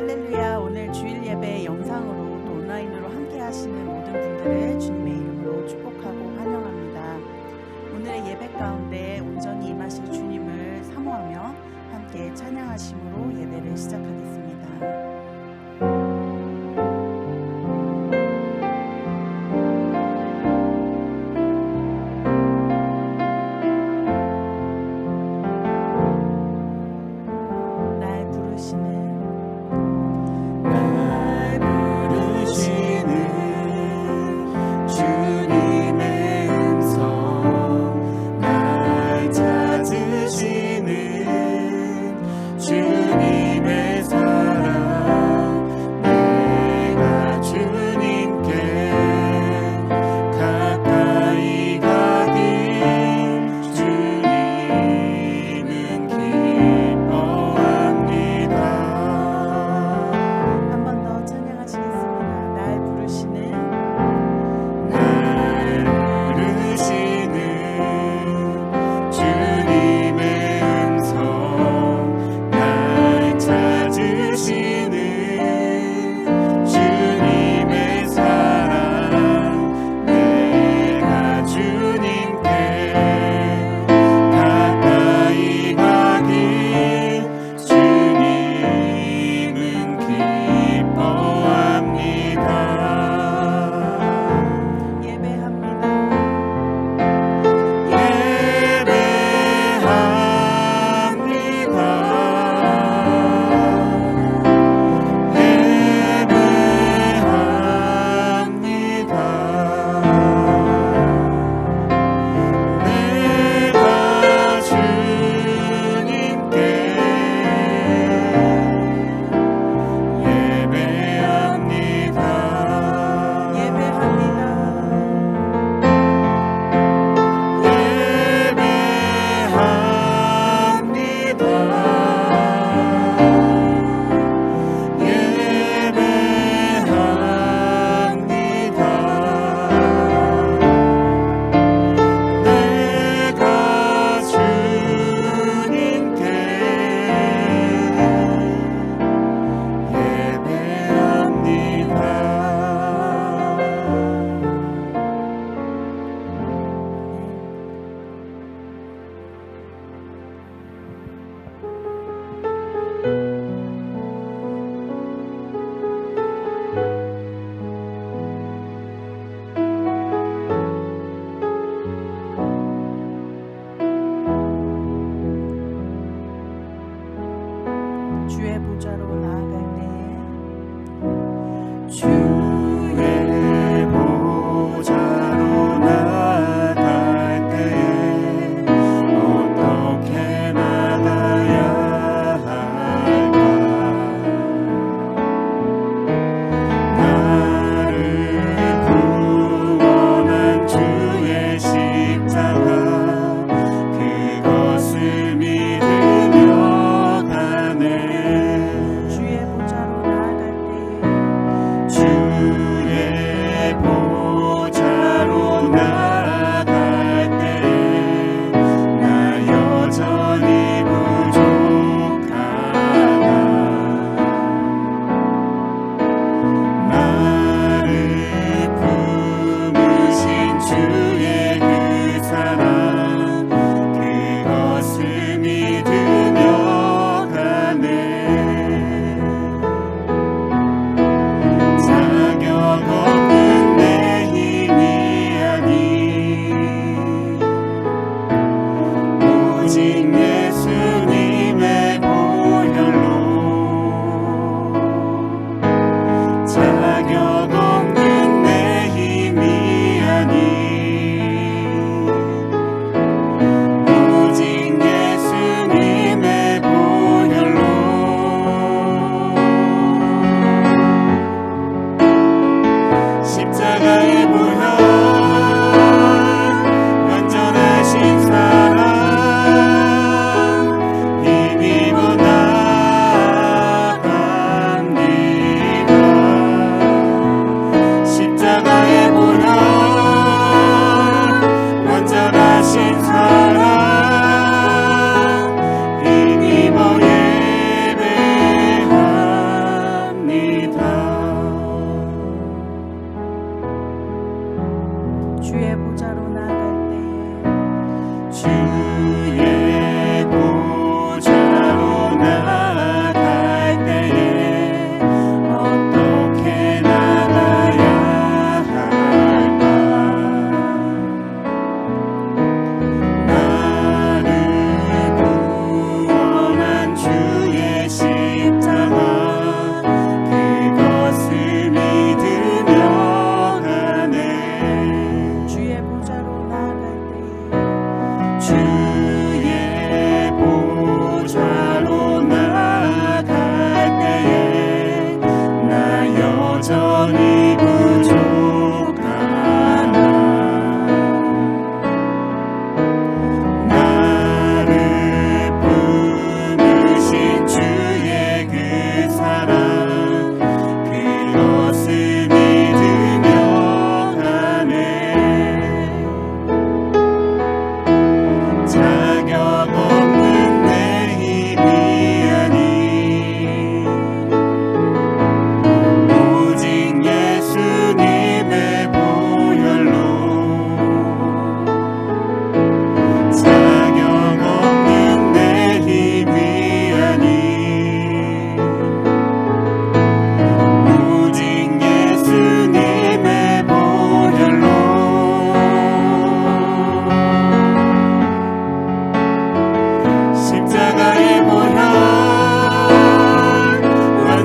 할렐루야. 오늘 주일 예배 영상으로 또 온라인으로 함께 하시는 모든 분들을 주님의 이름으로 축복하고 환영합니다. 오늘의 예배 가운데 온전히 임하실 주님을 사모하며 함께 찬양하심으로 예배를 시작하겠습니다. 주님의 사랑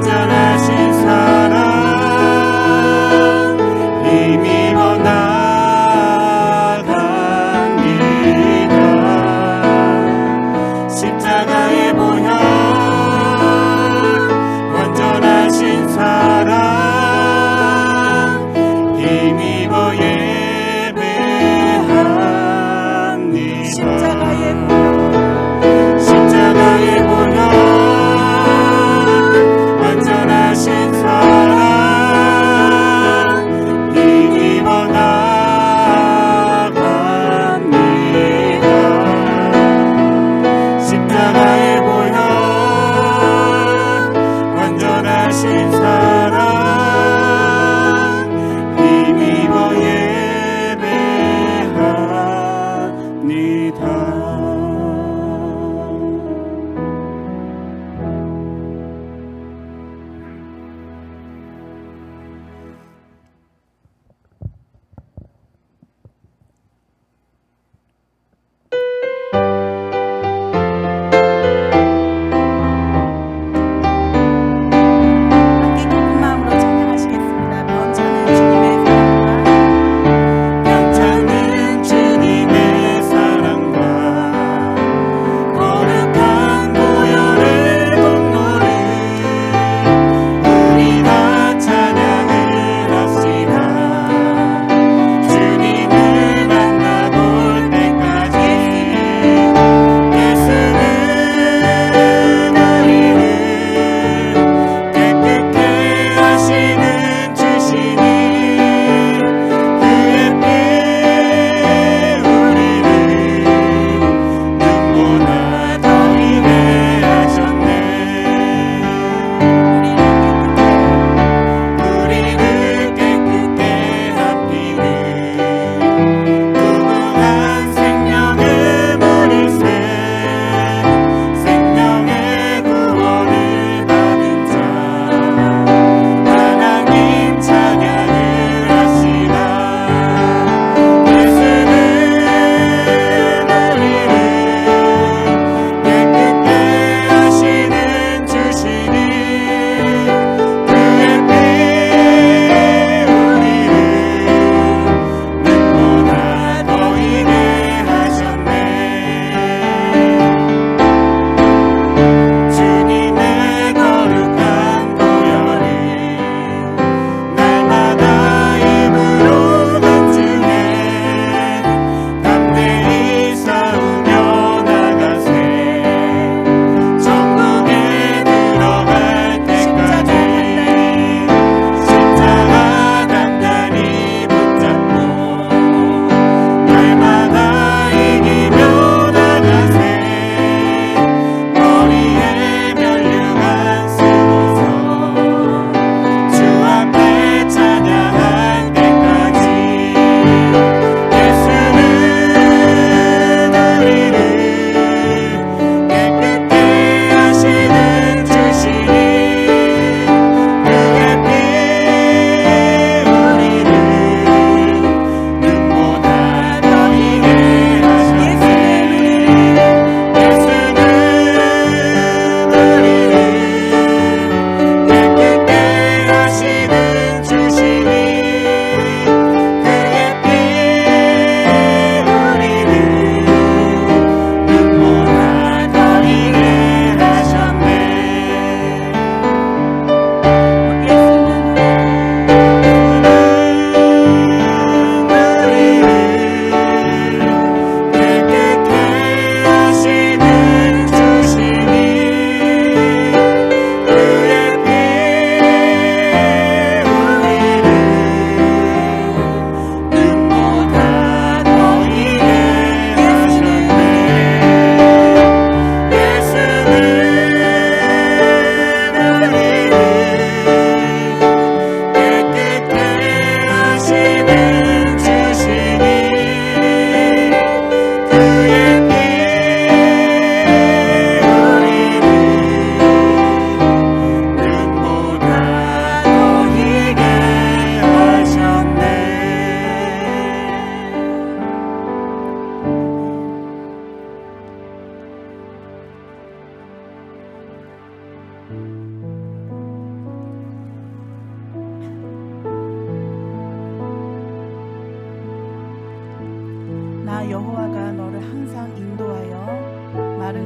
완전하신 사랑 힘입어 나갑니다. 십자가의 보혈 완전하신 사랑 힘입어 예배합니다. 십자가의 보혈 완전하신 사랑 힘입어 나갑니다. 십자가의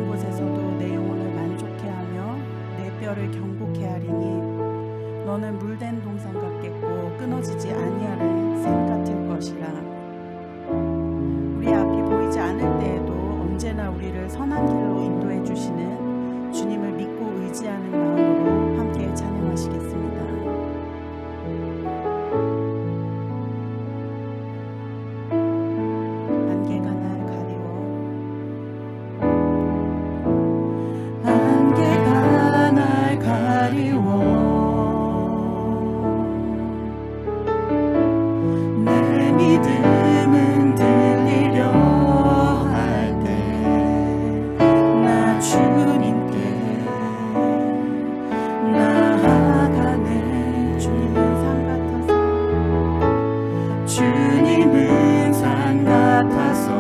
어두운 곳에서도 내 영혼을 만족해 하며 내 뼈를 경고케 하리니 너는 물된 동산 같겠고 끊어지지 아니하는 샘 같을 것이라. 우리 앞이 보이지 않을 때에도 언제나 우리를 선한 길로 인도해 주시는 주님을 믿고 의지하는 마음으로 함께 찬양하시겠습니다. 안개가 날 가리워 안개가 날 가리워 내 믿음은 들리려 할 때 나 주님께 나아가네. 주님은 산 같아서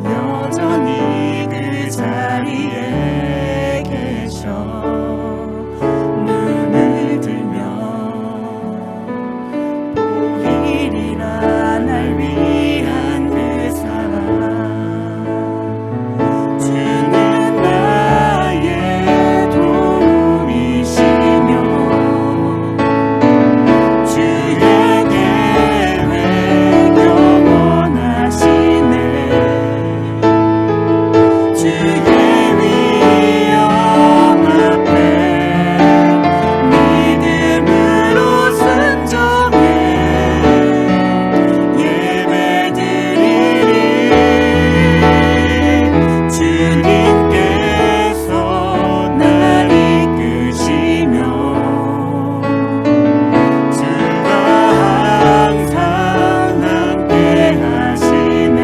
여전히 그 자리에 계셔. 눈을 들면 보이리라 날 위한 그 사랑. 주는 나의 도움이시며 주의 계획 영원하시네. 주의 위엄 앞에 믿음으로 순종해 예배드리리. 주님께서 날 이끄시며 주가 항상 함께 하시네.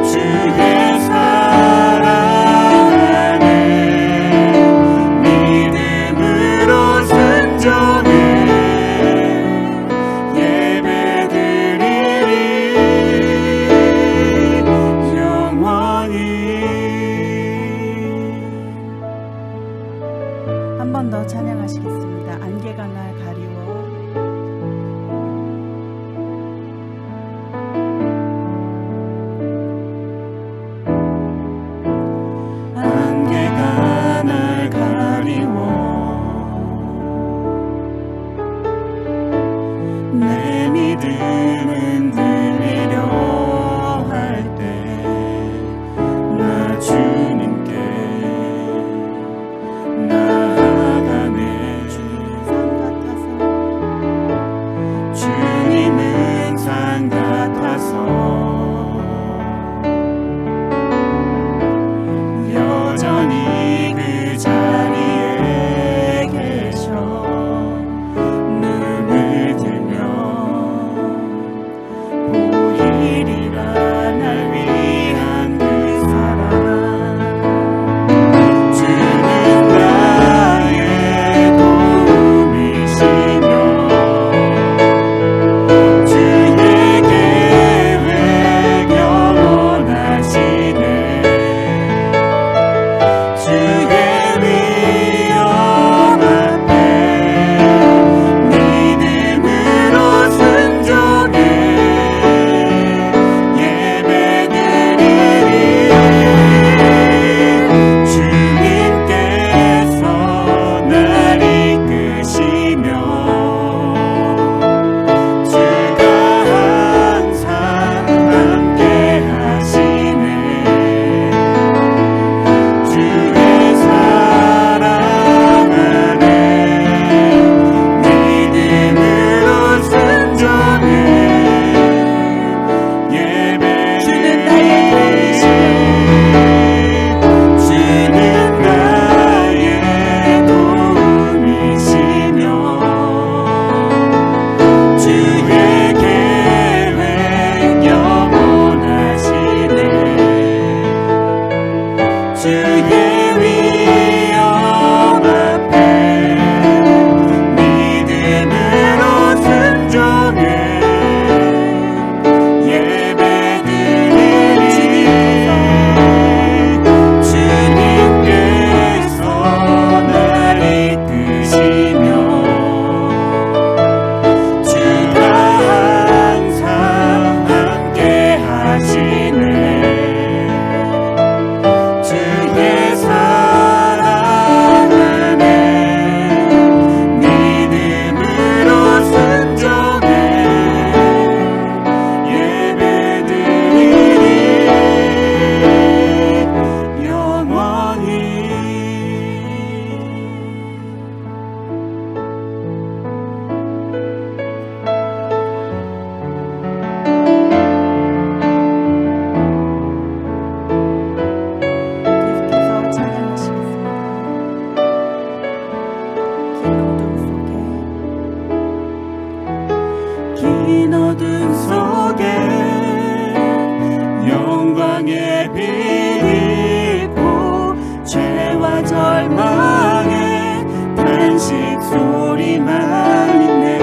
주의 사랑 안에 믿음으로 순종해 예배드리리. 영원히. 한 번 더 찬양하시겠습니다. 안개가 날 가리워 안개가 날 가리워 내 믿음은 들리려 할 때 나 주님께 나아가네. 주님은 산 같아서 여전히 그 자리에 계셔. 눈을 들면 보이리라 날 위한 그 사랑. 주는 나의 도움이시며 주의 계획 빛 잃고 죄와 절망에 단식 소리만 있네.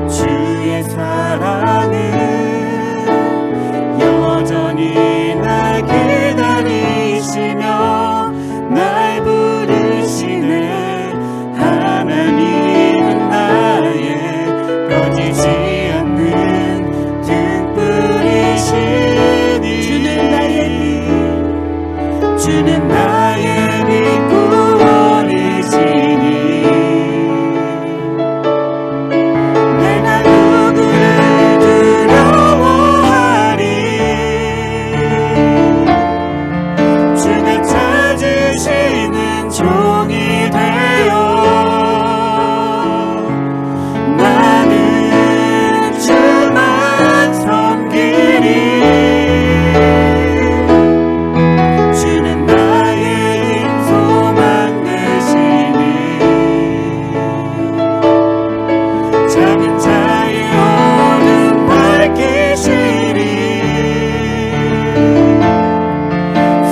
주의 사랑은 여전히 날 기다리시며 날 부르시네. 하나님은 나의 꺼지지 않는 등불이시니 주는 나의 빛 구원이시니 내가 누구를 두려워하리. 주가 찾으시는 종이 되어 나는 주만 섬기리. 주는 나의 힘 소망 되시니 작은 자의 어둠 밝히시리.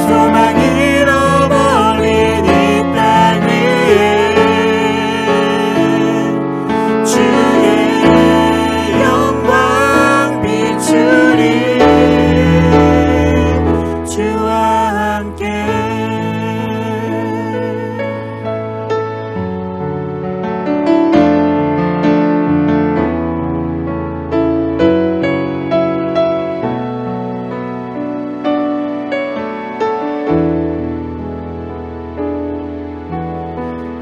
소망 잃어버린 이 땅 위에 주의 영광 비추리. 주와 함께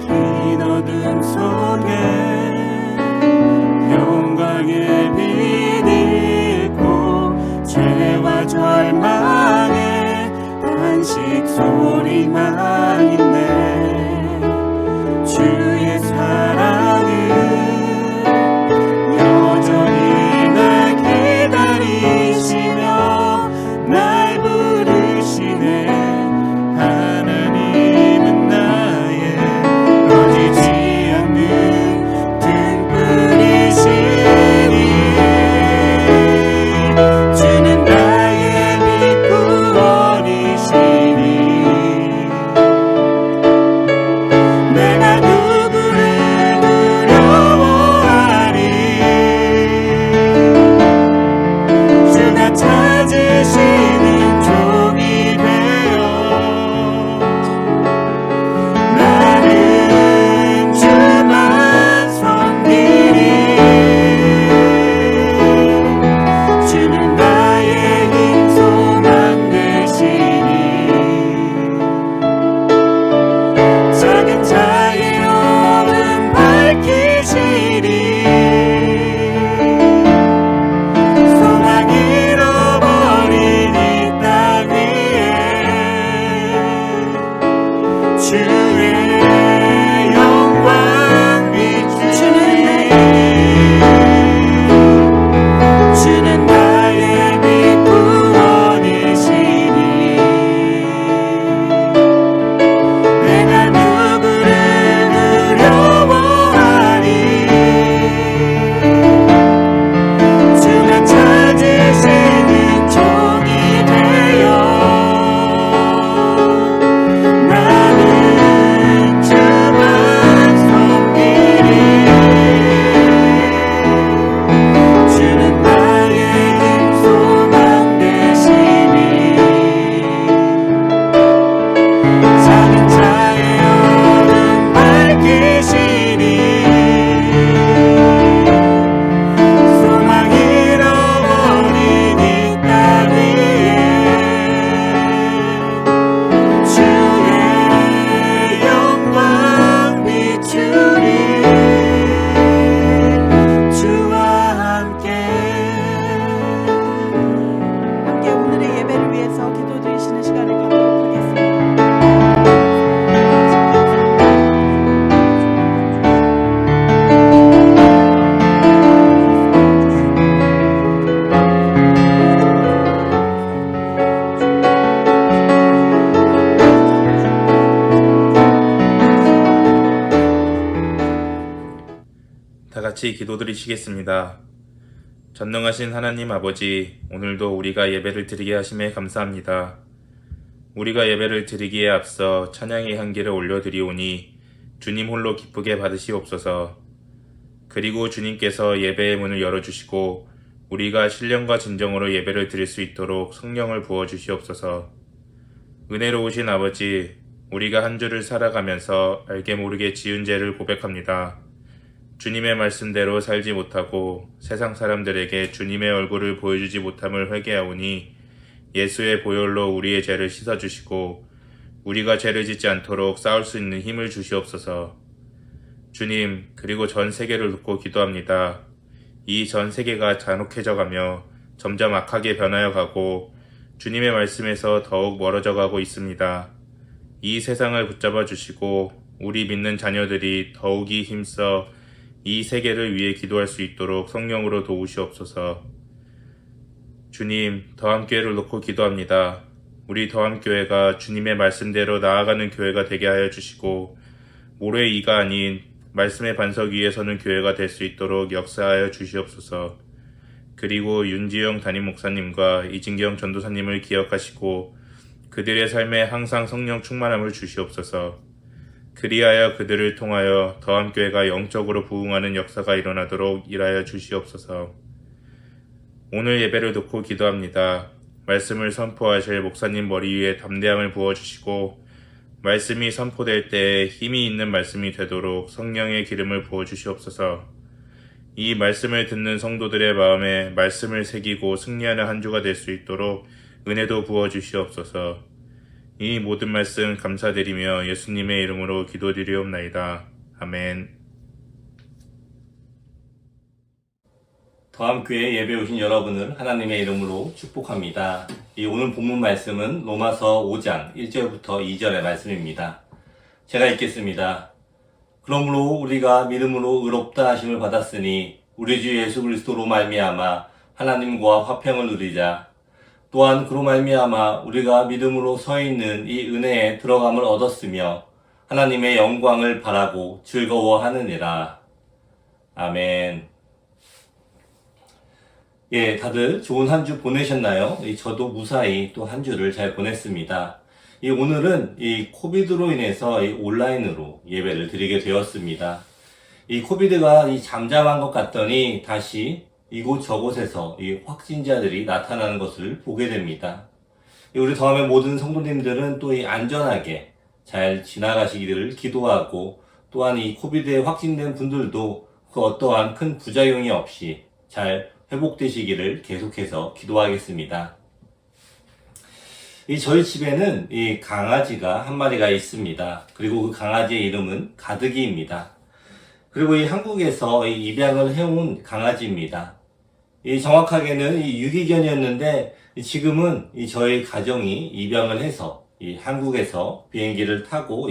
긴 어둠 속에 영광의 빛 잃고 죄와 절망에 단식 소리만 있네. 주의 사랑은 여전히 날 기다리시며 날 부르시네. 하나님은 나의 꺼지지 않는 등불이시니 주는 나의 빛 구원이시니 내가 누구를 두려워하리. 주가 찾으시는 종이 되어 나는 주만 섬기리. 주는 나의 힘 소망 되시니 작은 자의 어둠 밝히시리. 소망 잃어버린 이 땅 위에 주의 영광 비추니 주는 나의 빛 구원이시니 내가 누구를 두려워하리. 주가 찾으시는 종이 되어 나는 주만 섬기리. 주는 나의 힘 소망 되시니 작은 자의 어둠 밝히시니 소망 잃어버린 이 땅 위에 주의 영광 비추리. 주와 함께 오늘의 예배를 위해서 기도드리시는 시간을 갖도록 하겠습니다. 다 같이 기도드리시겠습니다. 전능하신 하나님 아버지, 오늘도 우리가 예배를 드리게 하심에 감사합니다. 우리가 예배를 드리기에 앞서 찬양의 향기를 올려드리오니 주님 홀로 기쁘게 받으시옵소서. 그리고 주님께서 예배의 문을 열어주시고 우리가 신령과 진정으로 예배를 드릴 수 있도록 성령을 부어주시옵소서. 은혜로우신 아버지, 우리가 한 주를 살아가면서 알게 모르게 지은 죄를 고백합니다. 주님의 말씀대로 살지 못하고 세상 사람들에게 주님의 얼굴을 보여주지 못함을 회개하오니 예수의 보혈로 우리의 죄를 씻어주시고 우리가 죄를 짓지 않도록 싸울 수 있는 힘을 주시옵소서. 주님, 그리고 전 세계를 놓고 기도합니다. 이 전 세계가 잔혹해져가며 점점 악하게 변하여 가고 주님의 말씀에서 더욱 멀어져 가고 있습니다. 이 세상을 붙잡아 주시고 우리 믿는 자녀들이 더욱이 힘써 이 세계를 위해 기도할 수 있도록 성령으로 도우시옵소서. 주님, 더함교회를 놓고 기도합니다. 우리 더함교회가 주님의 말씀대로 나아가는 교회가 되게 하여 주시고 모래의 이가 아닌 말씀의 반석 위에 서는 교회가 될 수 있도록 역사하여 주시옵소서. 그리고 윤지영 담임 목사님과 이진경 전도사님을 기억하시고 그들의 삶에 항상 성령 충만함을 주시옵소서. 그리하여 그들을 통하여 더함교회가 영적으로 부흥하는 역사가 일어나도록 일하여 주시옵소서. 오늘 예배를 놓고 기도합니다. 말씀을 선포하실 목사님 머리 위에 담대함을 부어주시고 말씀이 선포될 때 힘이 있는 말씀이 되도록 성령의 기름을 부어주시옵소서. 이 말씀을 듣는 성도들의 마음에 말씀을 새기고 승리하는 한 주가 될 수 있도록 은혜도 부어주시옵소서. 이 모든 말씀 감사드리며 예수님의 이름으로 기도드리옵나이다. 아멘. 더함교회 예배 오신 여러분을 하나님의 이름으로 축복합니다. 이 오늘 본문 말씀은 로마서 5장 1절부터 2절의 말씀입니다. 제가 읽겠습니다. 그러므로 우리가 믿음으로 의롭다 하심을 받았으니 우리 주 예수 그리스도로 말미암아 하나님과 화평을 누리자. 또한 그로 말미암아 우리가 믿음으로 서 있는 이 은혜에 들어감을 얻었으며 하나님의 영광을 바라고 즐거워하느니라. 아멘. 예, 다들 좋은 한 주 보내셨나요? 저도 무사히 또 한 주를 잘 보냈습니다. 오늘은 이 코비드로 인해서 온라인으로 예배를 드리게 되었습니다. 이 코비드가 잠잠한 것 같더니 다시 이곳저곳에서 이 확진자들이 나타나는 것을 보게 됩니다. 우리 더함의 모든 성도님들은 또 안전하게 잘 지나가시기를 기도하고 또한 이 코비드에 확진된 분들도 그 어떠한 큰 부작용이 없이 잘 회복되시기를 계속해서 기도하겠습니다. 저희 집에는 이 강아지가 한 마리가 있습니다. 그리고 그 강아지의 이름은 가득이입니다. 그리고 이 한국에서 입양을 해온 강아지입니다. 정확하게는 유기견이었는데 지금은 저희 가정이 입양을 해서 한국에서 비행기를 타고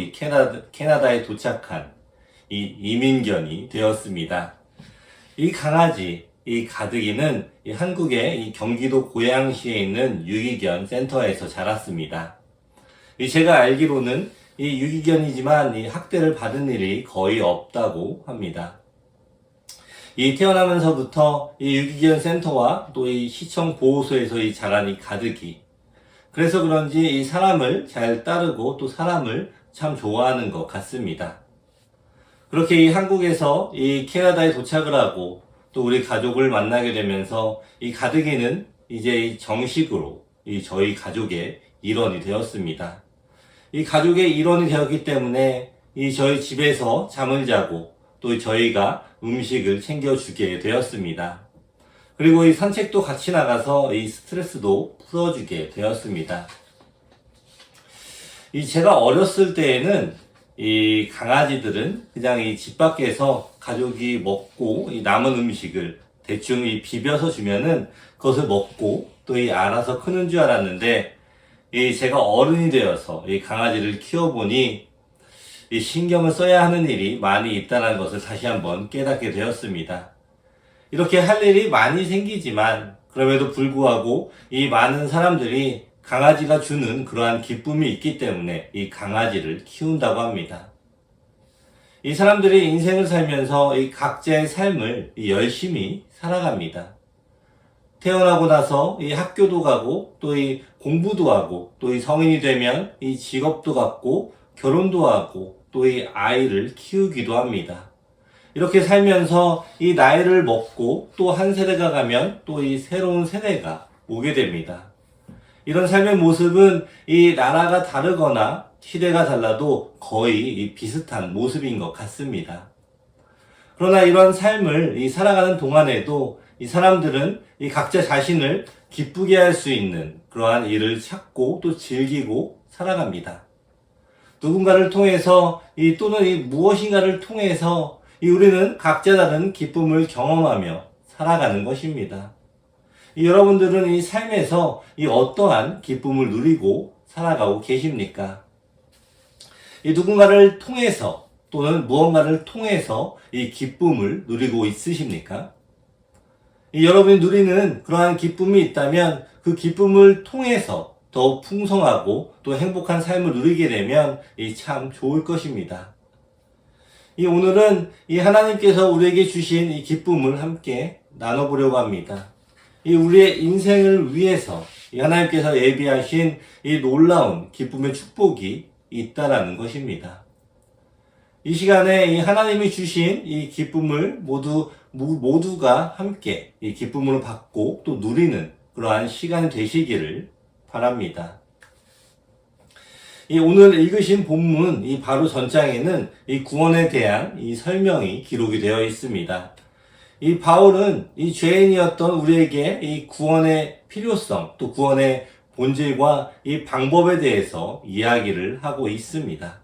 캐나다에 도착한 이민견이 되었습니다. 이 강아지, 이 가득이는 한국의 경기도 고양시에 있는 유기견 센터에서 자랐습니다. 제가 알기로는 유기견이지만 학대를 받은 일이 거의 없다고 합니다. 태어나면서부터 유기견 센터와 또 시청 보호소에서 자란 가득이, 그래서 그런지 사람을 잘 따르고 또 사람을 참 좋아하는 것 같습니다. 그렇게 한국에서 캐나다에 도착을 하고 또 우리 가족을 만나게 되면서 가득이는 이제 정식으로 저희 가족의 일원이 되었습니다. 가족의 일원이 되었기 때문에 저희 집에서 잠을 자고 또 저희가 음식을 챙겨주게 되었습니다. 그리고 산책도 같이 나가서 스트레스도 풀어주게 되었습니다. 제가 어렸을 때에는 강아지들은 그냥 집 밖에서 가족이 먹고 남은 음식을 대충 비벼서 주면은 그것을 먹고 또 알아서 크는 줄 알았는데 제가 어른이 되어서 강아지를 키워보니 신경을 써야 하는 일이 많이 있다는 것을 다시 한번 깨닫게 되었습니다. 이렇게 할 일이 많이 생기지만 그럼에도 불구하고 많은 사람들이 강아지가 주는 그러한 기쁨이 있기 때문에 강아지를 키운다고 합니다. 사람들이 인생을 살면서 각자의 삶을 열심히 살아갑니다. 태어나고 나서 이 학교도 가고 또 이 공부도 하고 또 이 성인이 되면 이 직업도 갖고 결혼도 하고 또 이 아이를 키우기도 합니다. 이렇게 살면서 이 나이를 먹고 또 한 세대가 가면 또 이 새로운 세대가 오게 됩니다. 이런 삶의 모습은 이 나라가 다르거나 시대가 달라도 거의 이 비슷한 모습인 것 같습니다. 그러나 이런 삶을 이 살아가는 동안에도 이 사람들은 이 각자 자신을 기쁘게 할 수 있는 그러한 일을 찾고 또 즐기고 살아갑니다. 누군가를 통해서 또는 이 무엇인가를 통해서 우리는 각자 다른 기쁨을 경험하며 살아가는 것입니다. 여러분들은 이 삶에서 어떠한 기쁨을 누리고 살아가고 계십니까? 누군가를 통해서 또는 무언가를 통해서 이 기쁨을 누리고 있으십니까? 여러분이 누리는 그러한 기쁨이 있다면 그 기쁨을 통해서 더욱 풍성하고 또 행복한 삶을 누리게 되면 참 좋을 것입니다. 오늘은 하나님께서 우리에게 주신 이 기쁨을 함께 나눠보려고 합니다. 우리의 인생을 위해서 하나님께서 예비하신 이 놀라운 기쁨의 축복이 있다라는 것입니다. 이 시간에 하나님이 주신 이 기쁨을 모두가 함께 이 기쁨으로 받고 또 누리는 그러한 시간이 되시기를 바랍니다. 오늘 읽으신 본문 바로 전장에는 이 구원에 대한 이 설명이 기록이 되어 있습니다. 이 바울은 이 죄인이었던 우리에게 이 구원의 필요성 또 구원의 본질과 이 방법에 대해서 이야기를 하고 있습니다.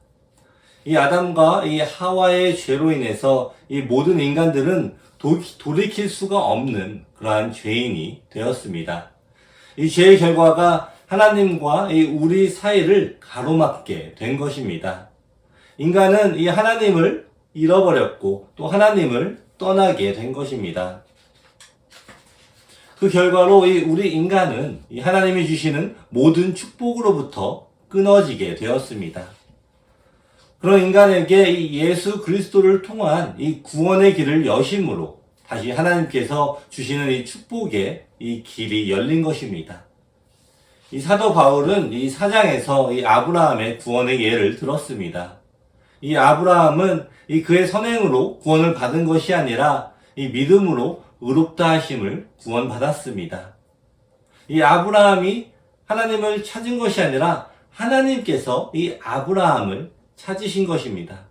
이 아담과 이 하와의 죄로 인해서 이 모든 인간들은 돌이킬 수가 없는 그러한 죄인이 되었습니다. 이 죄의 결과가 하나님과 우리 사이를 가로막게 된 것입니다. 인간은 이 하나님을 잃어버렸고 또 하나님을 떠나게 된 것입니다. 그 결과로 우리 인간은 하나님이 주시는 모든 축복으로부터 끊어지게 되었습니다. 그런 인간에게 예수 그리스도를 통한 이 구원의 길을 여심으로 다시 하나님께서 주시는 이 축복의 이 길이 열린 것입니다. 이 사도 바울은 이 4장에서 이 아브라함의 구원의 예를 들었습니다. 이 아브라함은 그의 선행으로 구원을 받은 것이 아니라 이 믿음으로 의롭다 하심을 구원받았습니다. 이 아브라함이 하나님을 찾은 것이 아니라 하나님께서 이 아브라함을 찾으신 것입니다.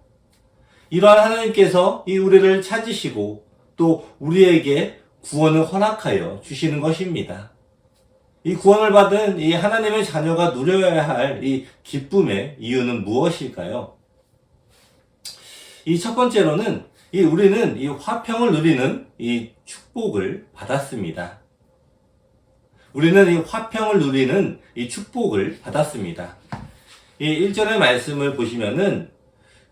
이러한 하나님께서 우리를 찾으시고 또 우리에게 구원을 허락하여 주시는 것입니다. 이 구원을 받은 이 하나님의 자녀가 누려야 할 이 기쁨의 이유는 무엇일까요? 이 첫 번째로는 우리는 이 화평을 누리는 이 축복을 받았습니다. 우리는 이 화평을 누리는 이 축복을 받았습니다. 이 1절의 말씀을 보시면은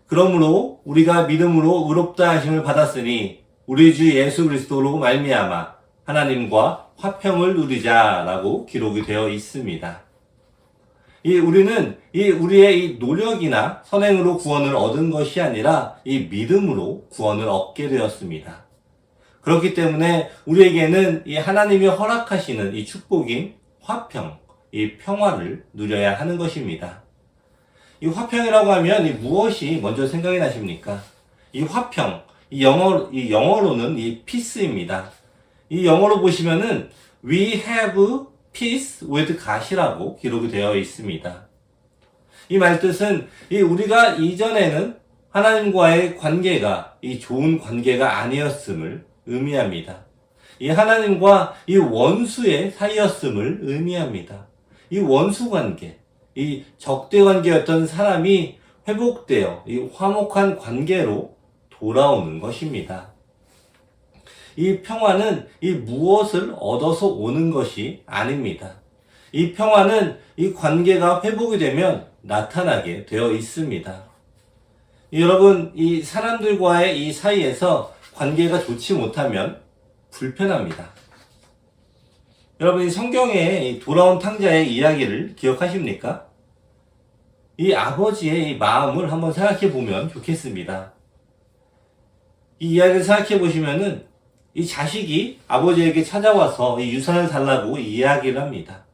그러므로 우리가 믿음으로 의롭다 하심을 받았으니 우리 주 예수 그리스도로 말미암아 하나님과 화평을 누리자라고 기록이 되어 있습니다. 우리는 우리의 이 노력이나 선행으로 구원을 얻은 것이 아니라 이 믿음으로 구원을 얻게 되었습니다. 그렇기 때문에 우리에게는 이 하나님이 허락하시는 이 축복인 화평, 이 평화를 누려야 하는 것입니다. 이 화평이라고 하면 무엇이 먼저 생각이 나십니까? 이 화평, 영어로는 이 peace입니다. 이 영어로 보시면은 we have peace with God이라고 기록이 되어 있습니다. 이 말뜻은 우리가 이전에는 하나님과의 관계가 좋은 관계가 아니었음을 의미합니다. 하나님과 원수의 사이였음을 의미합니다. 원수 관계, 적대 관계였던 사람이 회복되어 화목한 관계로 돌아오는 것입니다. 평화는 무엇을 얻어서 오는 것이 아닙니다. 평화는 관계가 회복이 되면 나타나게 되어 있습니다. 여러분, 사람들과의 사이에서 관계가 좋지 못하면 불편합니다. 여러분, 성경의 돌아온 탕자의 이야기를 기억하십니까? 아버지의 마음을 한번 생각해 보면 좋겠습니다. 이 이야기를 생각해 보시면은 이 자식이 아버지에게 찾아와서 이 유산을 달라고 이야기를 합니다.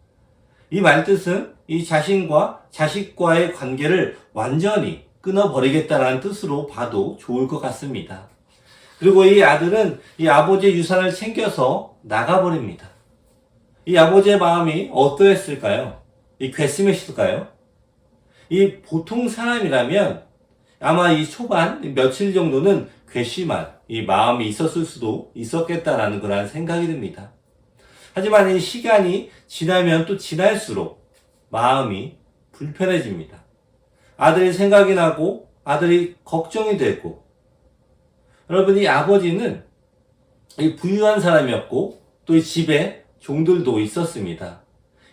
이 말뜻은 이 자식과의 관계를 완전히 끊어버리겠다라는 뜻으로 봐도 좋을 것 같습니다. 그리고 이 아들은 이 아버지의 유산을 챙겨서 나가버립니다. 이 아버지의 마음이 어떠했을까요? 이 괘씸했을까요? 이 보통 사람이라면 아마 이 초반 며칠 정도는 괘씸한 이 마음이 있었을 수도 있었겠다라는 그런 생각이 듭니다. 하지만 이 시간이 지나면 또 지날수록 마음이 불편해집니다. 아들이 생각이 나고 아들이 걱정이 되고, 여러분, 이 아버지는 이 부유한 사람이었고 또 이 집에 종들도 있었습니다.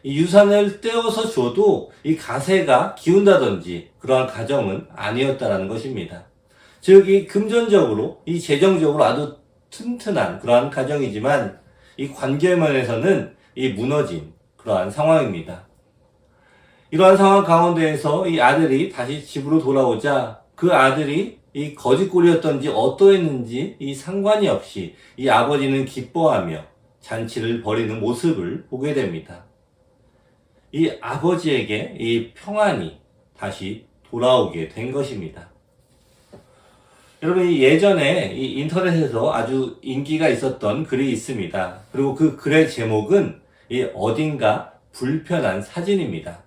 이 유산을 떼어서 줘도 이 가세가 기운다든지 그러한 가정은 아니었다라는 것입니다. 즉, 이 금전적으로, 이 재정적으로 아주 튼튼한 그러한 가정이지만 이 관계면에서는 이 무너진 그러한 상황입니다. 이러한 상황 가운데에서 이 아들이 다시 집으로 돌아오자 그 아들이 이 거짓골이었던지 어떠했는지 이 상관이 없이 이 아버지는 기뻐하며 잔치를 벌이는 모습을 보게 됩니다. 이 아버지에게 이 평안이 다시 돌아오게 된 것입니다. 여러분, 예전에 이 인터넷에서 아주 인기가 있었던 글이 있습니다. 그리고 그 글의 제목은 이 어딘가 불편한 사진입니다.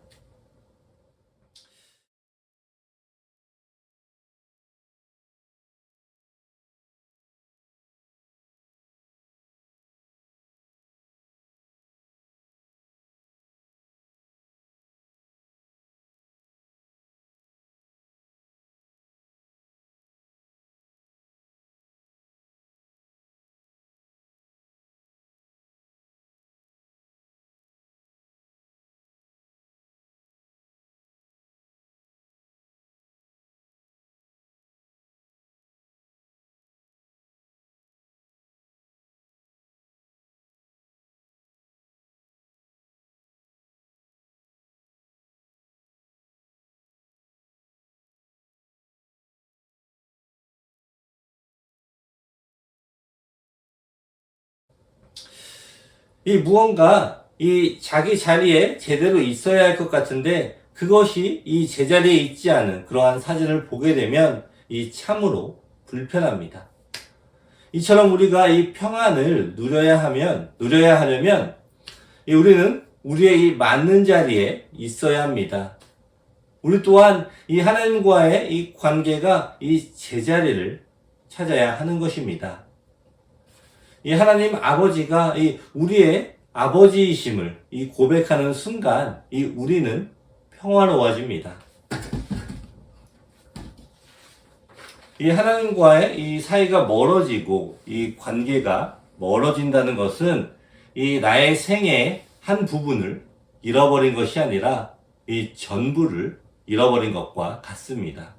이 무언가 이 자기 자리에 제대로 있어야 할 것 같은데 그것이 이 제자리에 있지 않은 그러한 사진을 보게 되면 이 참으로 불편합니다. 이처럼 우리가 이 평안을 누려야 하려면 우리는 우리의 이 맞는 자리에 있어야 합니다. 우리 또한 이 하나님과의 이 관계가 이 제자리를 찾아야 하는 것입니다. 이 하나님 아버지가 이 우리의 아버지이심을 이 고백하는 순간 이 우리는 평화로워집니다. 이 하나님과의 이 사이가 멀어지고 이 관계가 멀어진다는 것은 이 나의 생애의 한 부분을 잃어버린 것이 아니라 이 전부를 잃어버린 것과 같습니다.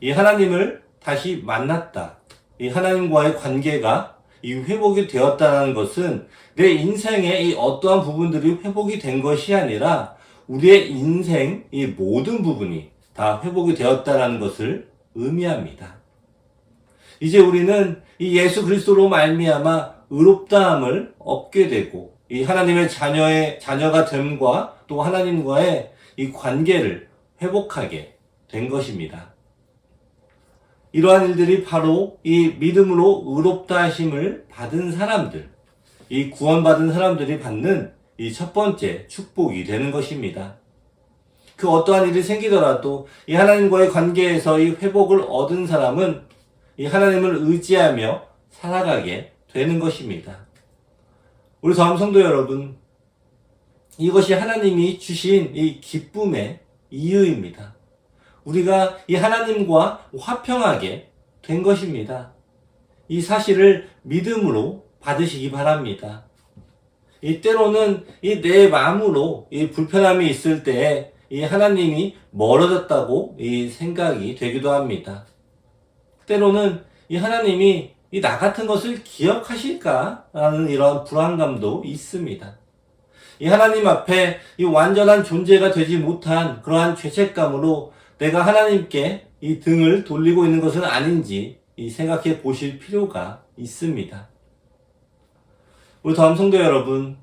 이 하나님을 다시 만났다. 이 하나님과의 관계가 이 회복이 되었다는 것은 내 인생의 이 어떠한 부분들이 회복이 된 것이 아니라 우리의 인생 이 모든 부분이 다 회복이 되었다는 것을 의미합니다. 이제 우리는 이 예수 그리스도로 말미암아 의롭다함을 얻게 되고 이 하나님의 자녀가 됨과 또 하나님과의 이 관계를 회복하게 된 것입니다. 이러한 일들이 바로 이 믿음으로 의롭다 하심을 받은 사람들, 이 구원받은 사람들이 받는 이 첫 번째 축복이 되는 것입니다. 그 어떠한 일이 생기더라도 이 하나님과의 관계에서 이 회복을 얻은 사람은 이 하나님을 의지하며 살아가게 되는 것입니다. 우리 다음 성도 여러분, 이것이 하나님이 주신 이 기쁨의 이유입니다. 우리가 이 하나님과 화평하게 된 것입니다. 이 사실을 믿음으로 받으시기 바랍니다. 이 때로는 이 내 마음으로 이 불편함이 있을 때에 이 하나님이 멀어졌다고 이 생각이 되기도 합니다. 때로는 이 하나님이 이 나 같은 것을 기억하실까라는 이런 불안감도 있습니다. 이 하나님 앞에 이 완전한 존재가 되지 못한 그러한 죄책감으로 내가 하나님께 이 등을 돌리고 있는 것은 아닌지 이 생각해 보실 필요가 있습니다. 우리 다음 성도 여러분,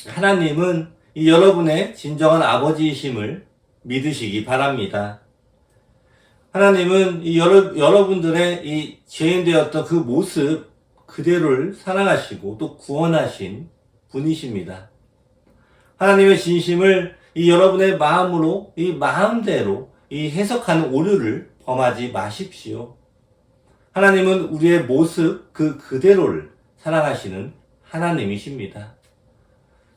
하나님은 이 여러분의 진정한 아버지이심을 믿으시기 바랍니다. 하나님은 이 여러분들의 이 죄인 되었던 그 모습 그대로를 사랑하시고 또 구원하신 분이십니다. 하나님의 진심을 이 여러분의 마음으로, 이 마음대로 이 해석하는 오류를 범하지 마십시오. 하나님은 우리의 모습 그 그대로를 사랑하시는 하나님이십니다.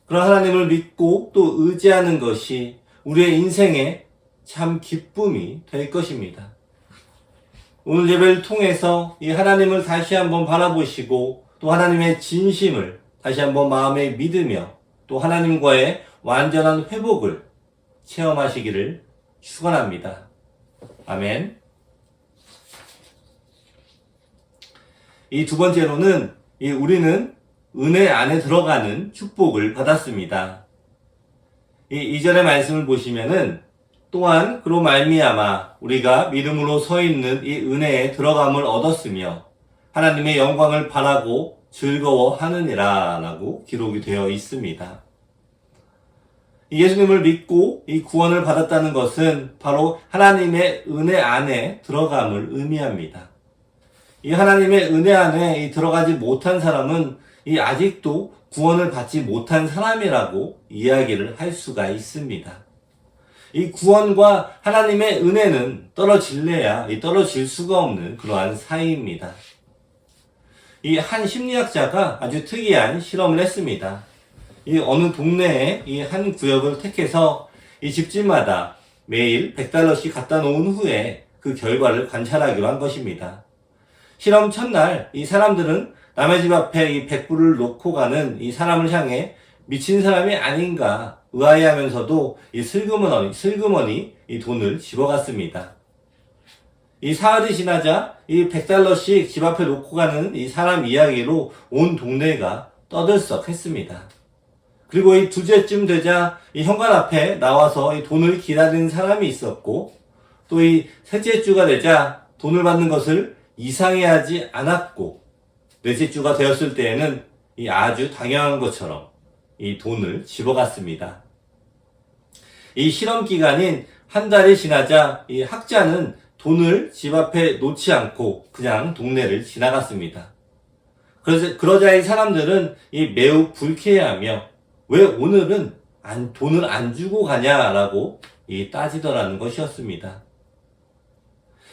그런 하나님을 믿고 또 의지하는 것이 우리의 인생에 참 기쁨이 될 것입니다. 오늘 예배를 통해서 이 하나님을 다시 한번 바라보시고 또 하나님의 진심을 다시 한번 마음에 믿으며 또 하나님과의 완전한 회복을 체험하시기를 축원합니다. 아멘. 이 두 번째로는 우리는 은혜 안에 들어가는 축복을 받았습니다. 이 2절의 말씀을 보시면은 또한 그로 말미암아 우리가 믿음으로 서 있는 이 은혜에 들어감을 얻었으며 하나님의 영광을 바라고 즐거워하느니라 라고 기록이 되어 있습니다. 예수님을 믿고 이 구원을 받았다는 것은 바로 하나님의 은혜 안에 들어감을 의미합니다. 이 하나님의 은혜 안에 들어가지 못한 사람은 아직도 구원을 받지 못한 사람이라고 이야기를 할 수가 있습니다. 이 구원과 하나님의 은혜는 떨어질래야 떨어질 수가 없는 그러한 사이입니다. 이 한 심리학자가 아주 특이한 실험을 했습니다. 이 어느 동네에 이 한 구역을 택해서 이 집집마다 매일 $100씩 갖다 놓은 후에 그 결과를 관찰하기로 한 것입니다. 실험 첫날 이 사람들은 남의 집 앞에 이 100불을 놓고 가는 이 사람을 향해 미친 사람이 아닌가 의아해하면서도 이 슬그머니 이 돈을 집어갔습니다. 이 사흘이 지나자 이 $100씩 집 앞에 놓고 가는 이 사람 이야기로 온 동네가 떠들썩했습니다. 그리고 이 두째쯤 되자 이 현관 앞에 나와서 이 돈을 기다리는 사람이 있었고 또 이 셋째 주가 되자 돈을 받는 것을 이상해하지 않았고 넷째 주가 되었을 때에는 이 아주 당연한 것처럼 이 돈을 집어갔습니다. 이 실험 기간인 한 달이 지나자 이 학자는 돈을 집 앞에 놓지 않고 그냥 동네를 지나갔습니다. 그러자 이 사람들은 매우 불쾌해하며 왜 오늘은 돈을 안 주고 가냐라고 따지더라는 것이었습니다.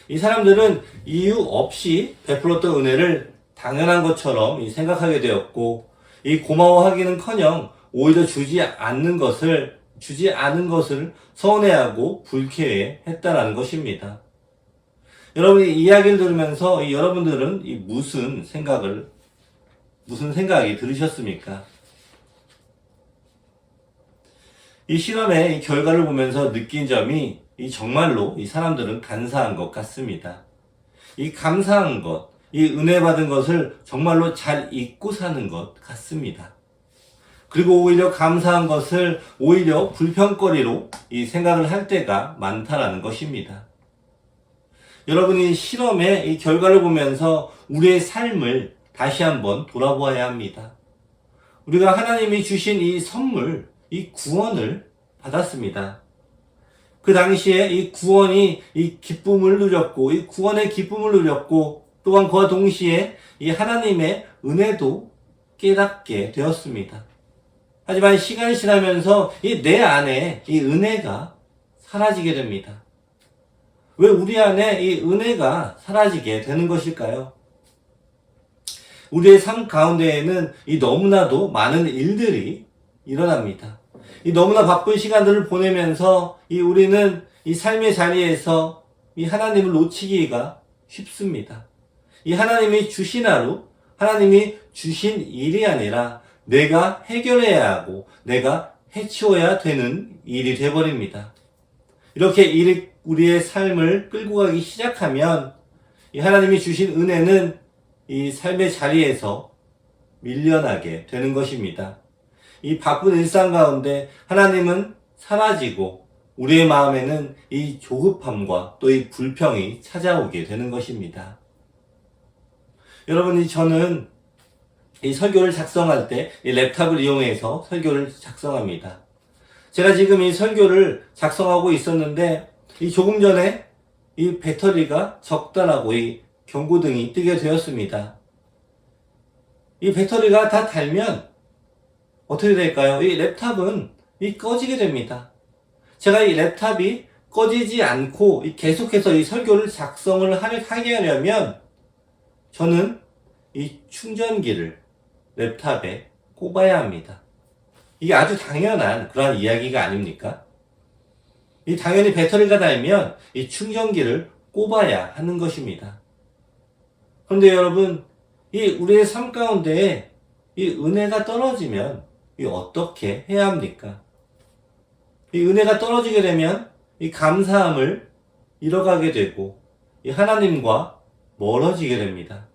이 사람들은 이유 없이 베풀었던 은혜를 당연한 것처럼 생각하게 되었고 고마워하기는커녕 오히려 주지 않은 것을 서운해하고 불쾌해했다라는 것입니다. 여러분이 이 이야기를 들으면서 여러분들은 무슨 생각이 들으셨습니까? 이 실험의 결과를 보면서 느낀 점이 정말로 이 사람들은 간사한 것 같습니다. 이 감사한 것, 이 은혜 받은 것을 정말로 잘 잊고 사는 것 같습니다. 그리고 오히려 감사한 것을 오히려 불평거리로 생각을 할 때가 많다라는 것입니다. 여러분이 실험의 결과를 보면서 우리의 삶을 다시 한번 돌아보아야 합니다. 우리가 하나님이 주신 이 선물, 이 구원을 받았습니다. 그 당시에 이 구원이 기쁨을 누렸고, 이 구원의 기쁨을 누렸고, 또한 그와 동시에 이 하나님의 은혜도 깨닫게 되었습니다. 하지만 시간이 지나면서 내 안에 이 은혜가 사라지게 됩니다. 왜 우리 안에 이 은혜가 사라지게 되는 것일까요? 우리의 삶 가운데에는 너무나도 많은 일들이 일어납니다. 너무나 바쁜 시간들을 보내면서 우리는 삶의 자리에서 하나님을 놓치기가 쉽습니다. 하나님이 주신 하루, 하나님이 주신 일이 아니라 내가 해결해야 하고 내가 해치워야 되는 일이 되어버립니다. 이렇게 우리의 삶을 끌고 가기 시작하면 하나님이 주신 은혜는 이 삶의 자리에서 밀려나게 되는 것입니다. 이 바쁜 일상 가운데 하나님은 사라지고 우리의 마음에는 이 조급함과 또 이 불평이 찾아오게 되는 것입니다. 여러분이 저는 이 설교를 작성할 때 이 랩탑을 이용해서 설교를 작성합니다. 제가 지금 이 설교를 작성하고 있었는데 이 조금 전에 이 배터리가 적다라고 이 경고등이 뜨게 되었습니다. 이 배터리가 다 달면 어떻게 될까요? 이 랩탑은 꺼지게 됩니다. 제가 이 랩탑이 꺼지지 않고 계속해서 이 설교를 작성을 하게 하려면 저는 이 충전기를 랩탑에 꼽아야 합니다. 이게 아주 당연한 그러한 이야기가 아닙니까? 당연히 배터리가 닳으면 이 충전기를 꼽아야 하는 것입니다. 그런데 여러분, 우리의 삶 가운데 이 은혜가 떨어지면 어떻게 해야 합니까? 이 은혜가 떨어지게 되면 이 감사함을 잃어가게 되고 이 하나님과 멀어지게 됩니다.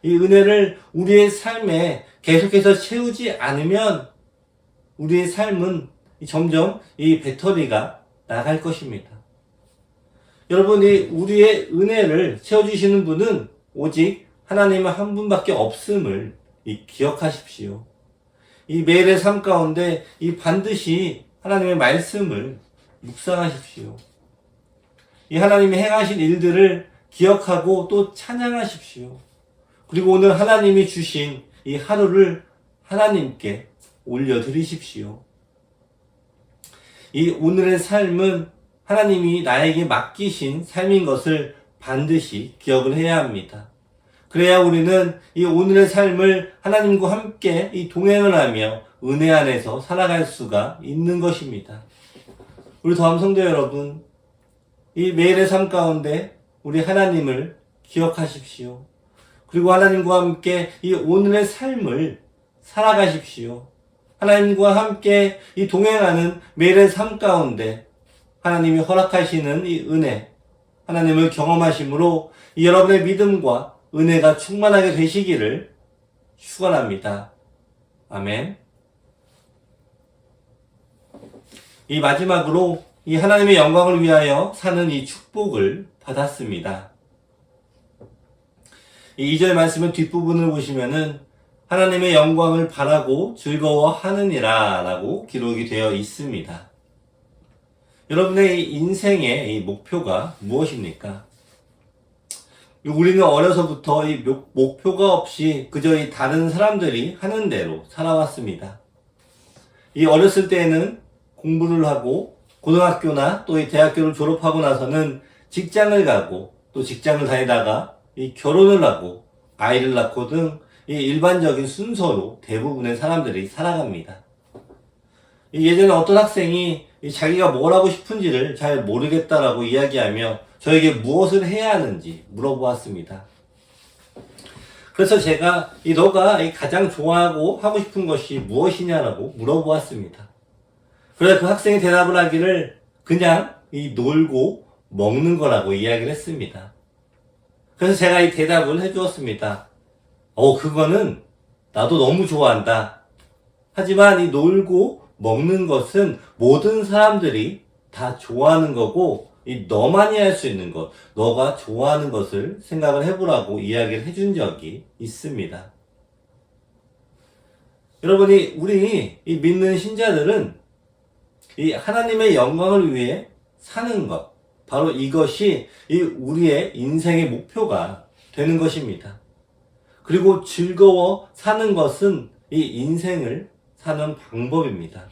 이 은혜를 우리의 삶에 계속해서 채우지 않으면 우리의 삶은 점점 이 배터리가 나갈 것입니다. 여러분, 우리의 은혜를 채워주시는 분은 오직 하나님 한 분밖에 없음을 기억하십시오. 매일의 삶 가운데 반드시 하나님의 말씀을 묵상하십시오. 하나님이 행하신 일들을 기억하고 또 찬양하십시오. 그리고 오늘 하나님이 주신 이 하루를 하나님께 올려드리십시오. 오늘의 삶은 하나님이 나에게 맡기신 삶인 것을 반드시 기억을 해야 합니다. 그래야 우리는 오늘의 삶을 하나님과 함께 동행을 하며 은혜 안에서 살아갈 수가 있는 것입니다. 우리 더함 성도 여러분, 매일의 삶 가운데 우리 하나님을 기억하십시오. 그리고 하나님과 함께 오늘의 삶을 살아가십시오. 하나님과 함께 동행하는 매일의 삶 가운데 하나님이 허락하시는 은혜, 하나님을 경험하심으로 여러분의 믿음과 은혜가 충만하게 되시기를 축원합니다. 아멘. 마지막으로 하나님의 영광을 위하여 사는 축복을 받았습니다. 2절 말씀의 뒷부분을 보시면은 하나님의 영광을 바라고 즐거워하느니라 라고 기록이 되어 있습니다. 여러분의 인생의 목표가 무엇입니까? 우리는 어려서부터 목표가 없이 그저 다른 사람들이 하는 대로 살아왔습니다. 어렸을 때에는 공부를 하고 고등학교나 또 대학교를 졸업하고 나서는 직장을 가고 또 직장을 다니다가 결혼을 하고 아이를 낳고 등 일반적인 순서로 대부분의 사람들이 살아갑니다. 예전에 어떤 학생이 자기가 뭘 하고 싶은지를 잘 모르겠다라고 이야기하며 저에게 무엇을 해야 하는지 물어보았습니다. 그래서 제가 너가 가장 좋아하고 하고 싶은 것이 무엇이냐라고 물어보았습니다. 그래서 그 학생이 대답을 하기를 그냥 놀고 먹는 거라고 이야기를 했습니다. 그래서 제가 대답을 해주었습니다. 그거는 나도 너무 좋아한다. 하지만 놀고 먹는 것은 모든 사람들이 다 좋아하는 거고 너만이 할 수 있는 것, 너가 좋아하는 것을 생각을 해보라고 이야기를 해준 적이 있습니다. 여러분이 우리 믿는 신자들은 하나님의 영광을 위해 사는 것, 바로 이것이 우리의 인생의 목표가 되는 것입니다. 그리고 즐거워 사는 것은 인생을 사는 방법입니다.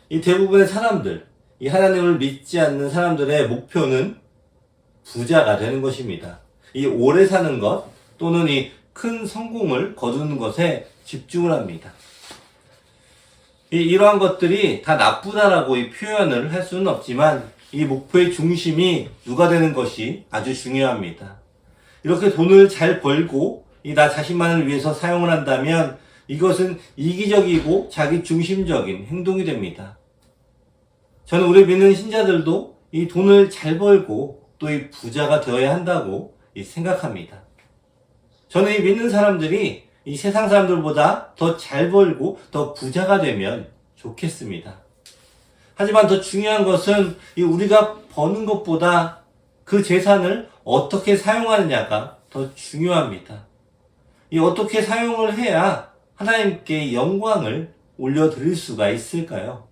대부분의 사람들, 하나님을 믿지 않는 사람들의 목표는 부자가 되는 것입니다. 오래 사는 것 또는 큰 성공을 거두는 것에 집중을 합니다. 이러한 것들이 다 나쁘다라고 표현을 할 수는 없지만 목표의 중심이 누가 되는 것이 아주 중요합니다. 이렇게 돈을 잘 벌고 나 자신만을 위해서 사용을 한다면 이것은 이기적이고 자기 중심적인 행동이 됩니다. 저는 우리 믿는 신자들도 돈을 잘 벌고 또 부자가 되어야 한다고 생각합니다. 저는 믿는 사람들이 세상 사람들보다 더 잘 벌고 더 부자가 되면 좋겠습니다. 하지만 더 중요한 것은 우리가 버는 것보다 그 재산을 어떻게 사용하느냐가 더 중요합니다. 이 어떻게 사용을 해야 하나님께 영광을 올려드릴 수가 있을까요?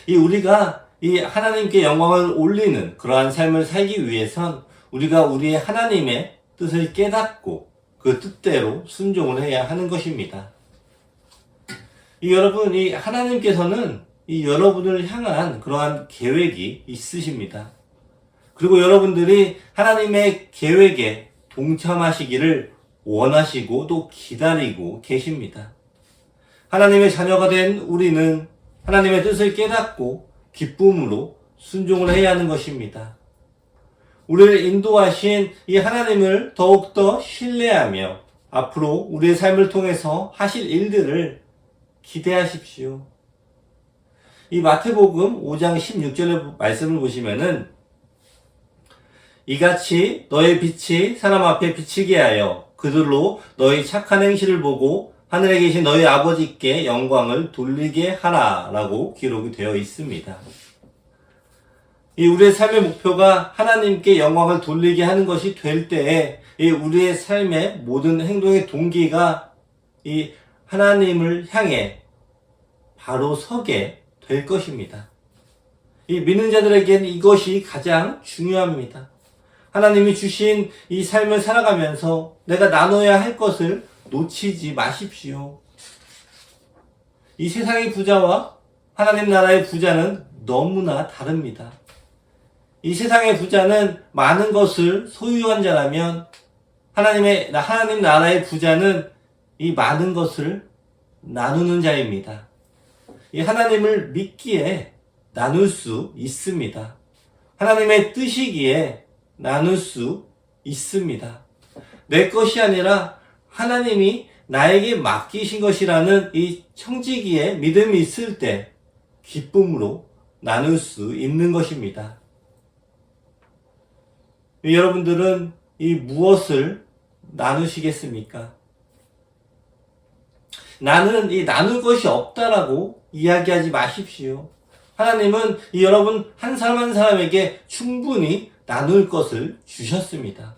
우리가 이 하나님께 영광을 올리는 그러한 삶을 살기 위해선 우리가 우리의 하나님의 뜻을 깨닫고 그 뜻대로 순종을 해야 하는 것입니다. 여러분, 하나님께서는 여러분을 향한 그러한 계획이 있으십니다. 그리고 여러분들이 하나님의 계획에 동참하시기를 원하시고 또 기다리고 계십니다. 하나님의 자녀가 된 우리는 하나님의 뜻을 깨닫고 기쁨으로 순종을 해야 하는 것입니다. 우리를 인도하신 이 하나님을 더욱더 신뢰하며 앞으로 우리의 삶을 통해서 하실 일들을 기대하십시오. 이 마태복음 5장 16절의 말씀을 보시면은 이같이 너의 빛이 사람 앞에 비치게 하여 그들로 너희 착한 행실을 보고 하늘에 계신 너희 아버지께 영광을 돌리게 하라 라고 기록이 되어 있습니다. 우리의 삶의 목표가 하나님께 영광을 돌리게 하는 것이 될 때에 우리의 삶의 모든 행동의 동기가 이 하나님을 향해 바로 서게 될 것입니다. 믿는 자들에게는 이것이 가장 중요합니다. 하나님이 주신 이 삶을 살아가면서 내가 나눠야 할 것을 놓치지 마십시오. 이 세상의 부자와 하나님 나라의 부자는 너무나 다릅니다. 이 세상의 부자는 많은 것을 소유한 자라면 하나님 나라의 부자는 이 많은 것을 나누는 자입니다. 이 하나님을 믿기에 나눌 수 있습니다. 하나님의 뜻이기에 나눌 수 있습니다. 내 것이 아니라 하나님이 나에게 맡기신 것이라는 이 청지기에 믿음이 있을 때 기쁨으로 나눌 수 있는 것입니다. 여러분들은 이 무엇을 나누시겠습니까? 나는 이 나눌 것이 없다라고 이야기하지 마십시오. 하나님은 여러분 한 사람 한 사람에게 충분히 나눌 것을 주셨습니다.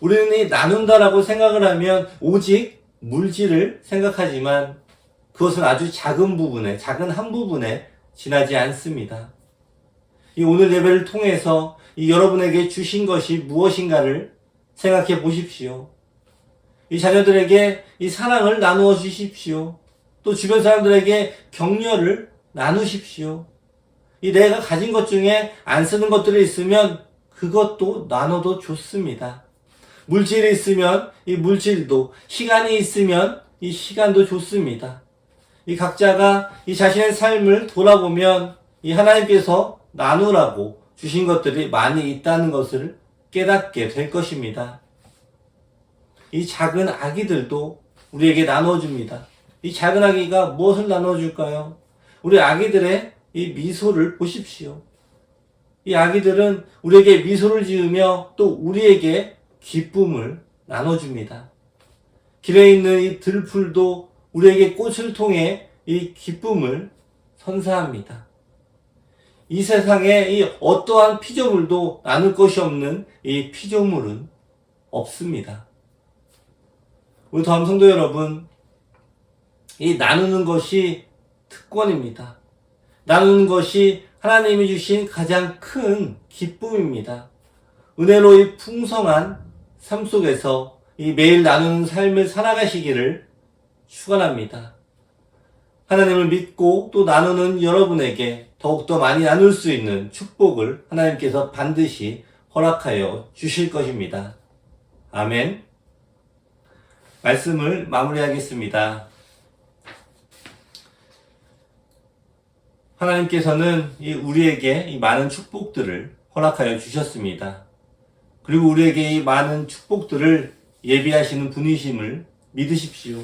우리는 이 나눈다라고 생각을 하면 오직 물질을 생각하지만 그것은 아주 작은 부분에, 작은 한 부분에 지나지 않습니다. 오늘 예배를 통해서 여러분에게 주신 것이 무엇인가를 생각해 보십시오. 이 자녀들에게 이 사랑을 나누어 주십시오. 또 주변 사람들에게 격려를 나누십시오. 내가 가진 것 중에 안 쓰는 것들이 있으면 그것도 나눠도 좋습니다. 물질이 있으면 이 물질도, 시간이 있으면 이 시간도 좋습니다. 각자가 이 자신의 삶을 돌아보면 이 하나님께서 나누라고 주신 것들이 많이 있다는 것을 깨닫게 될 것입니다. 이 작은 아기들도 우리에게 나눠줍니다. 이 작은 아기가 무엇을 나눠줄까요? 우리 아기들의 이 미소를 보십시오. 이 아기들은 우리에게 미소를 지으며 또 우리에게 기쁨을 나눠줍니다. 길에 있는 이 들풀도 우리에게 꽃을 통해 이 기쁨을 선사합니다. 이 세상에 이 어떠한 피조물도 나눌 것이 없는 이 피조물은 없습니다. 우리 다음 성도 여러분, 이 나누는 것이 특권입니다. 나누는 것이 하나님이 주신 가장 큰 기쁨입니다. 은혜로 이 풍성한 삶 속에서 이 매일 나누는 삶을 살아가시기를 축원합니다. 하나님을 믿고 또 나누는 여러분에게 더욱더 많이 나눌 수 있는 축복을 하나님께서 반드시 허락하여 주실 것입니다. 아멘. 말씀을 마무리하겠습니다. 하나님께서는 우리에게 이 많은 축복들을 허락하여 주셨습니다. 그리고 우리에게 이 많은 축복들을 예비하시는 분이심을 믿으십시오.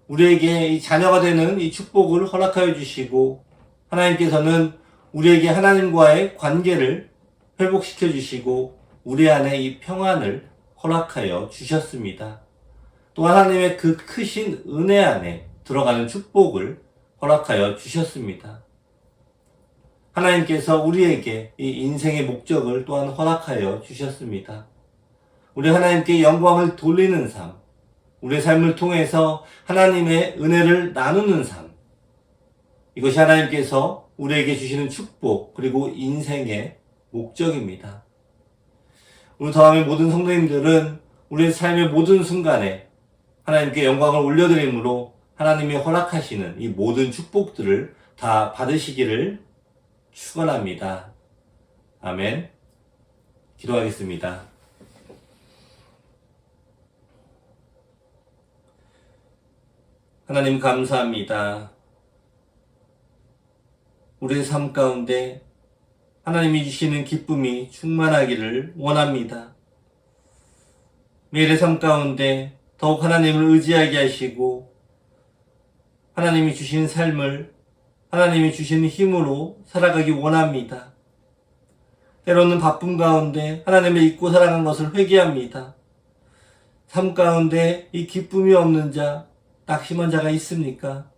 우리에게 이 자녀가 되는 이 축복을 허락하여 주시고 하나님께서는 우리에게 하나님과의 관계를 회복시켜 주시고 우리 안에 이 평안을 허락하여 주셨습니다. 또 하나님의 그 크신 은혜 안에 들어가는 축복을 허락하여 주셨습니다. 하나님께서 우리에게 이 인생의 목적을 또한 허락하여 주셨습니다. 우리 하나님께 영광을 돌리는 삶, 우리의 삶을 통해서 하나님의 은혜를 나누는 삶, 이것이 하나님께서 우리에게 주시는 축복 그리고 인생의 목적입니다. 우리 더함의 모든 성도님들은 우리의 삶의 모든 순간에 하나님께 영광을 올려드림으로 하나님이 허락하시는 이 모든 축복들을 다 받으시기를 축원합니다. 아멘. 기도하겠습니다. 하나님 감사합니다. 우리의 삶 가운데 하나님이 주시는 기쁨이 충만하기를 원합니다. 매일의 삶 가운데 더욱 하나님을 의지하게 하시고 하나님이 주신 삶을 하나님이 주신 힘으로 살아가기 원합니다. 때로는 바쁨 가운데 하나님을 잊고 살아간 것을 회개합니다. 삶 가운데 이 기쁨이 없는 자, 낙심한 자가 있습니까?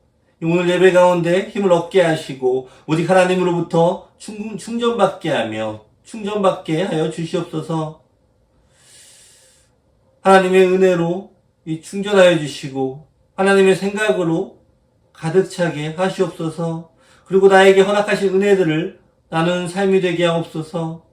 오늘 예배 가운데 힘을 얻게 하시고 오직 하나님으로부터 충전받게 하며 충전받게 하여 주시옵소서. 하나님의 은혜로 충전하여 주시고 하나님의 생각으로 가득 차게 하시옵소서. 그리고 나에게 허락하신 은혜들을 나누는 삶이 되게 하옵소서.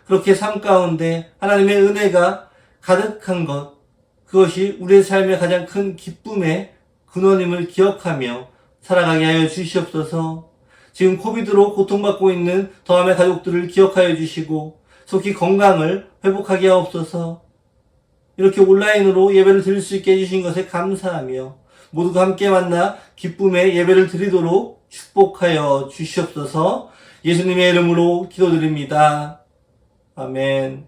그렇게 삶 가운데 하나님의 은혜가 가득한 것, 그것이 우리의 삶의 가장 큰 기쁨의 근원임을 기억하며 살아가게 하여 주시옵소서. 지금 코비드로 고통받고 있는 더함의 가족들을 기억하여 주시고 속히 건강을 회복하게 하옵소서. 이렇게 온라인으로 예배를 드릴 수 있게 해주신 것에 감사하며 모두가 함께 만나 기쁨의 예배를 드리도록 축복하여 주시옵소서. 예수님의 이름으로 기도드립니다. 아멘.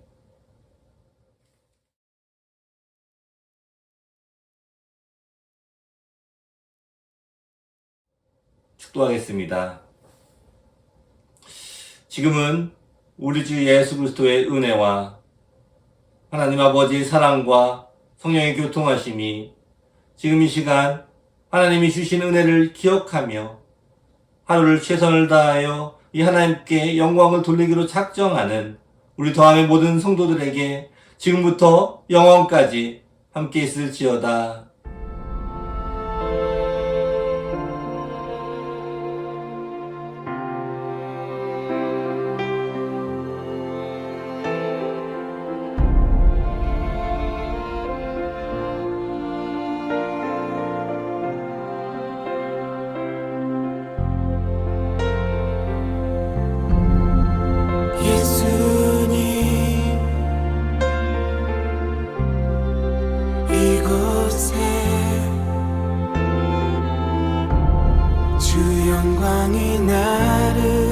축도하겠습니다. 지금은 우리 주 예수 그리스도의 은혜와 하나님 아버지의 사랑과 성령의 교통하심이 지금 이 시간 하나님이 주신 은혜를 기억하며 하루를 최선을 다하여 이 하나님께 영광을 돌리기로 작정하는 우리 더함의 모든 성도들에게 지금부터 영원까지 함께 있을지어다. 예수님 이곳에 주 영광이 나를